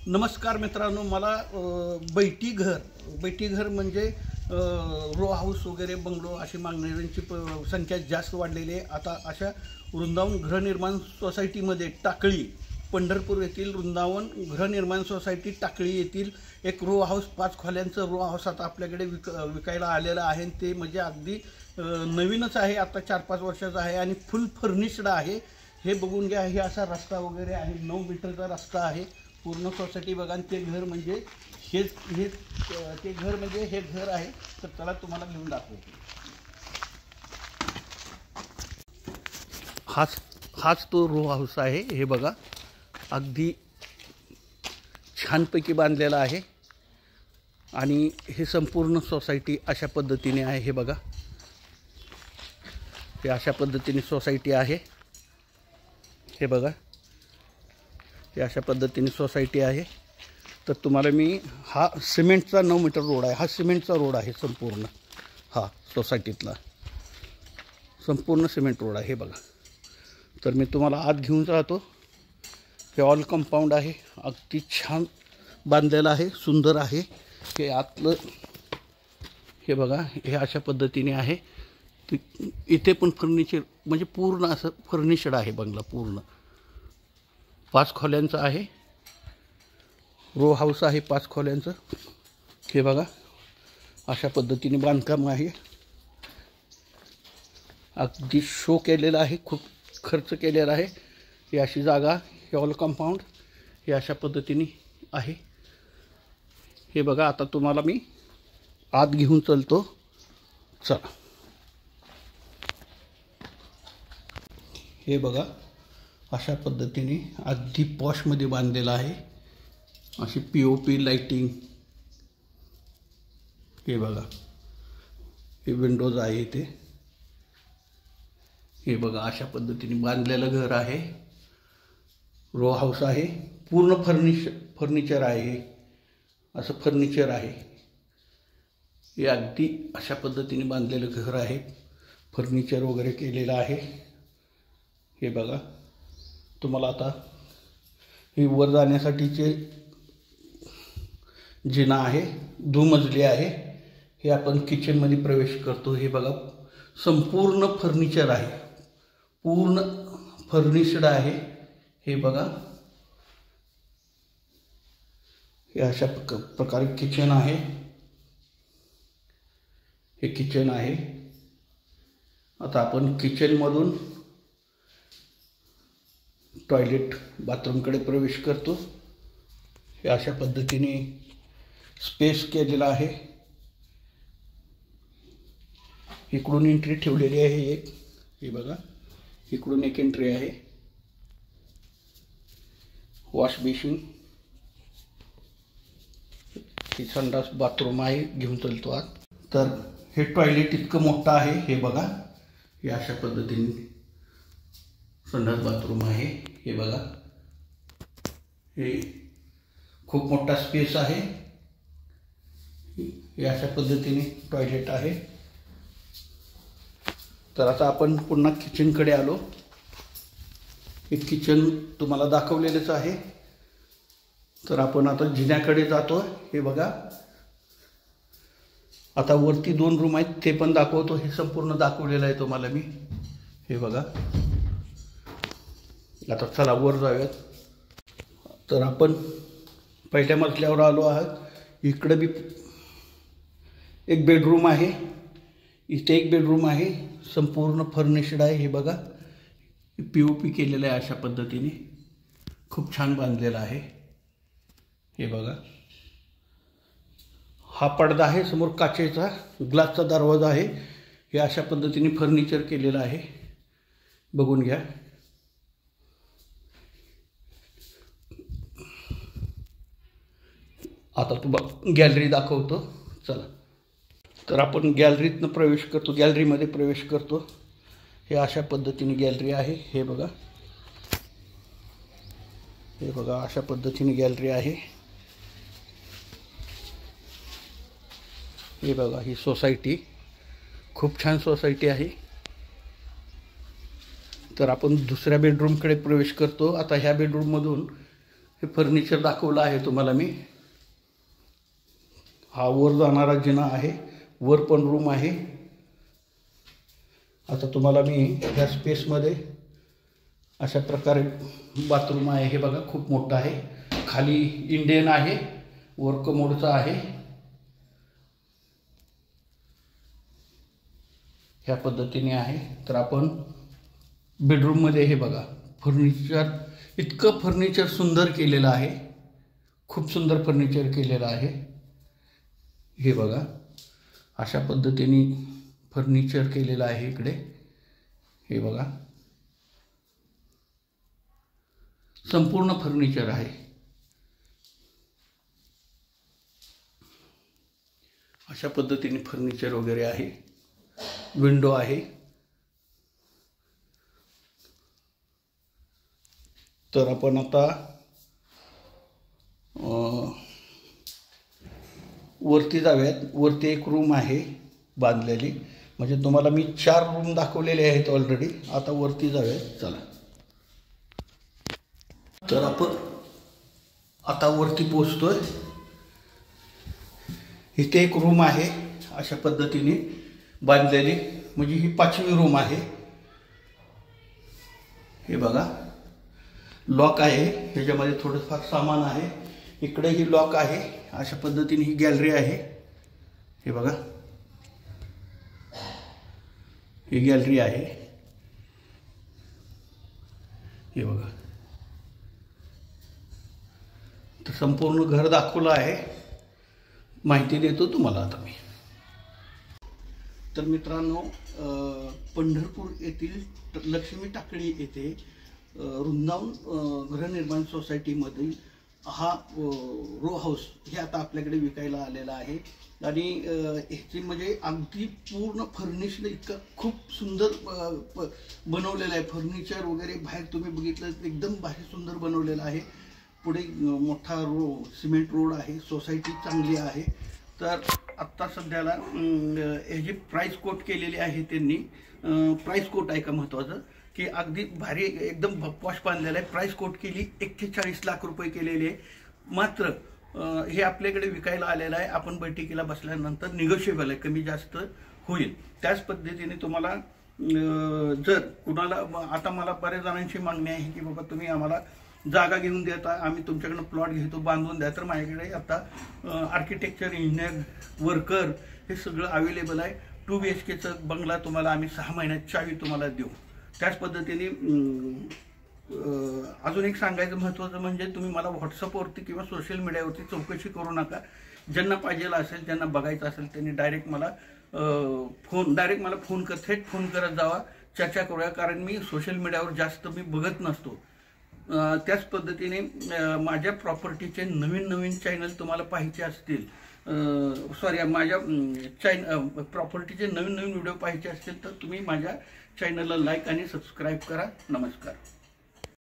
नमस्कार मित्रांनो, मला बैठी घर म्हणजे रो हाऊस वगैरे बंगलो अशी मागणाऱ्यांची संख्या जास्त वाढलेली आहे. आता अशा वृंदावन गृहनिर्माण सोसायटीमध्ये टाकळी, पंढरपूर येथील वृंदावन गृहनिर्माण सोसायटी टाकळी येथील एक रो हाऊस 5 खोल्यांचं रो हाऊस आता आपल्याकडे विकायला आलेलं आहे. ते म्हणजे अगदी नवीनच आहे, आता 4-5 वर्षाचं आहे आणि फुल फर्निश्ड आहे. हे बघून घ्या. हे असा रस्ता वगैरे आहे, 9 मीटरचा रस्ता आहे. पूर्ण सोसायटी बघा. ते घर म्हणजे हे घर म्हणजे हे घर आहे. तर त्याला तुम्हाला घेऊन दाखवतो. हाच तो रो हाऊस आहे. हे बघा, अगदी छानपैकी बांधलेला आहे आणि हे संपूर्ण सोसायटी अशा पद्धतीने आहे. हे बघा, हे अशा पद्धतीने सोसायटी आहे. हे बघा, हे अशा पद्धतीने सोसायटी आहे. तर तुम्हाला मी हा सिमेंटचा 9 मीटर रोड आहे. हा सिमेंटचा रोड आहे संपूर्ण. हा सोसायटीतला संपूर्ण सिमेंट रोड आहे. हे बघा. तर मी तुम्हाला आत घेऊन जातो. हे ऑल कंपाऊंड आहे, अगदी छान बांधलेलं आहे, सुंदर आहे. हे आतलं हे बघा, हे अशा पद्धतीने आहे. इथे पण फर्निचर म्हणजे पूर्ण असं फर्निचर्ड आहे बंगला. पूर्ण 5 खोल्यांचं आहे. रो हाऊस आहे 5 खोल्यांचं. हे बघा, अशा पद्धतीने बांधकाम आहे. अगदी शो केलेला आहे, खूप खर्च केलेला आहे. ही अशी जागा, हे ऑल कंपाऊंड हे अशा पद्धतीने आहे. हे बघा, आता तुम्हाला मी आत घेऊन चलतो. चला. हे बघा, अशा पद्धतीने अगदी पॉशमध्ये बांधलेलं आहे. अशी POP लाइटिंग. हे बघा, हे विंडोज आहे इथे. हे बघा, अशा पद्धतीने बांधलेलं घर आहे. रो हाऊस आहे. पूर्ण फर्निचर आहे. असं फर्निचर आहे. हे अगदी अशा पद्धतीने बांधलेलं घर आहे. फर्निचर वगैरे केलेलं आहे. हे बघा, तुम्हाला आता ही वर जाण्यासाठीचे जिना आहे. 2 मजली आहे. हे आपण किचनमध्ये प्रवेश करतो. हे बघा, संपूर्ण फर्निचर आहे, पूर्ण फर्निश्ड आहे. हे बघा, हे अशा प्रकारे किचन आहे. हे किचन आहे. आता आपण किचनमधून टॉयलेट बाथरूमकडे प्रवेश करतो. हे अशा पद्धतीने स्पेस केलेला आहे. इकडून एंट्री ठेवलेली आहे एक. हे बघा, इकडून एक एंट्री आहे. वॉश बेसिन, ही संडास बाथरूम आहे. घेऊन चलतो आत. तर हे टॉयलेट इतकं मोठं आहे. हे बघा, हे अशा पद्धतीने संडास बाथरूम आहे. हे बघा, हे खूप मोठा स्पेस आहे. हे अशा पद्धतीने टॉयलेट आहे. तर आता आपण पुन्हा किचनकडे आलो. हे किचन तुम्हाला दाखवलेलंच आहे. तर आपण आता जिन्याकडे जातो. हे बघा, आता वरती 2 रूम आहेत, ते पण दाखवतो. हे संपूर्ण दाखवलेलं आहे तुम्हाला मी. हे बघा. आता चला वर जाऊयात. तर आपण पहिल्या मजल्यावर आलो आहात. इकडं बी एक बेडरूम आहे. इथे एक बेडरूम आहे, संपूर्ण फर्निश्ड आहे. हे बघा, POP केलेलं आहे अशा पद्धतीने. खूप छान बांधलेलं आहे. हे बघा, हा पडदा आहे. समोर काचेचा ग्लासचा दरवाजा आहे. हे अशा पद्धतीने फर्निचर केलेलं आहे. बघून घ्या. आता तुम्हाला गॅलरी दाखवतो. चला. तर आपण गॅलरीतनं प्रवेश करतो. गॅलरीमध्ये प्रवेश करतो. हे अशा पद्धतीने गॅलरी आहे. हे बघा, हे बघा, अशा पद्धतीने गॅलरी आहे. हे बघा, ही सोसायटी खूप छान सोसायटी आहे. तर आपण दुसऱ्या बेडरूमकडे प्रवेश करतो. आता ह्या बेडरूममधून हे फर्निचर दाखवलं आहे तुम्हाला मी. हा वर जाणारा जिना आहे, वर पण रूम आहे. आता तुम्हाला मी ह्या स्पेसमध्ये अशा प्रकारे बाथरूम आहे. हे बघा खूप मोठं आहे. खाली इंडियन आहे, वर कमोडचा आहे. ह्या पद्धतीने आहे. तर आपण बेडरूममध्ये हे बघा फर्निचर, इतकं फर्निचर सुंदर केलेलं आहे. खूप सुंदर फर्निचर केलेलं आहे. हे बघा अशा पद्धतीने फर्निचर केलेलं आहे इकडे. हे बघा संपूर्ण फर्निचर आहे. अशा पद्धतीने फर्निचर वगैरे आहे. विंडो आहे. तर आपण आता वरती जाऊयात. वरती एक रूम आहे बांधलेली. म्हणजे तुम्हाला मी 4 रूम दाखवलेले आहेत ऑलरेडी. आता वरती जाऊयात चला. तर आपण आता वरती पोहोचतोय. इथे एक रूम आहे अशा पद्धतीने बांधलेली. म्हणजे ही 5वी रूम आहे. हे बघा लॉक आहे. ह्याच्यामध्ये थोडंफार सामान आहे. इकडे ही लॉक आहे. अशा पद्धतीने ही गॅलरी आहे. हे बघा ही गॅलरी आहे. हे बघा. तर संपूर्ण घर दाखवलं आहे. माहिती देतो तुम्हाला आता मी. तर मित्रांनो, पंढरपूर येथील लक्ष्मी टाकळी येथे वृंदावन गृहनिर्माण सोसायटीमधील हा रो हाऊस हे आता आपल्याकडे विकायला आलेला आहे. आणि ह्याची म्हणजे अगदी पूर्ण फर्निश्ड, इतकं खूप सुंदर बनवलेलं आहे. फर्निचर वगैरे बाहेर तुम्ही बघितलं एकदम बाहेर सुंदर बनवलेलं आहे. पुढे मोठा सिमेंट रोड आहे. सोसायटी चांगली आहे. तर आत्ता सध्याला ह्याची प्राईस कोट केलेली आहे त्यांनी. प्राईस कोट आहे का महत्त्वाचं, की अगदी भारी एकदम पॉश बांधलेलं आहे. प्राईस कोट केली 41 लाख रुपये केलेली आहे. मात्र हे आपल्याकडे विकायला आलेलं आहे. आपण बैठकीला बसल्यानंतर निगोशिएबल आहे, कमी जास्त होईल. त्याच पद्धतीने तुम्हाला जर कुणाला, आता मला बऱ्याच जणांची मागणी आहे की बाबा तुम्ही आम्हाला जागा घेऊन देता, आम्ही तुमच्याकडनं प्लॉट घेतो, बांधून द्या. तर माझ्याकडे आता आर्किटेक्चर, इंजिनियर, वर्कर हे सगळं अवेलेबल आहे. 2 BHKचं बंगला तुम्हाला आम्ही 6 महिन्यात चावी तुम्हाला देऊ. त्याच पद्धतीने अजून एक सांगायचं महत्त्वाचं म्हणजे तुम्ही मला व्हॉट्सअपवरती किंवा सोशल मीडियावरती चौकशी करू नका. ज्यांना पाहिजे असेल, ज्यांना बघायचं असेल त्यांनी डायरेक्ट मला थेट फोन करत जावा, चर्चा करूया. कारण मी सोशल मीडियावर जास्त बघत नसतो. त्याच पद्धतीने माझ्या प्रॉपर्टीचे नवीन चॅनल तुम्हाला पाहायचे असतील, माझ्या प्रॉपर्टीचे नवीन व्हिडिओ पाहायचे असतील तर तुम्ही माझ्या चॅनलला लाईक आणि सबस्क्राईब करा. नमस्कार.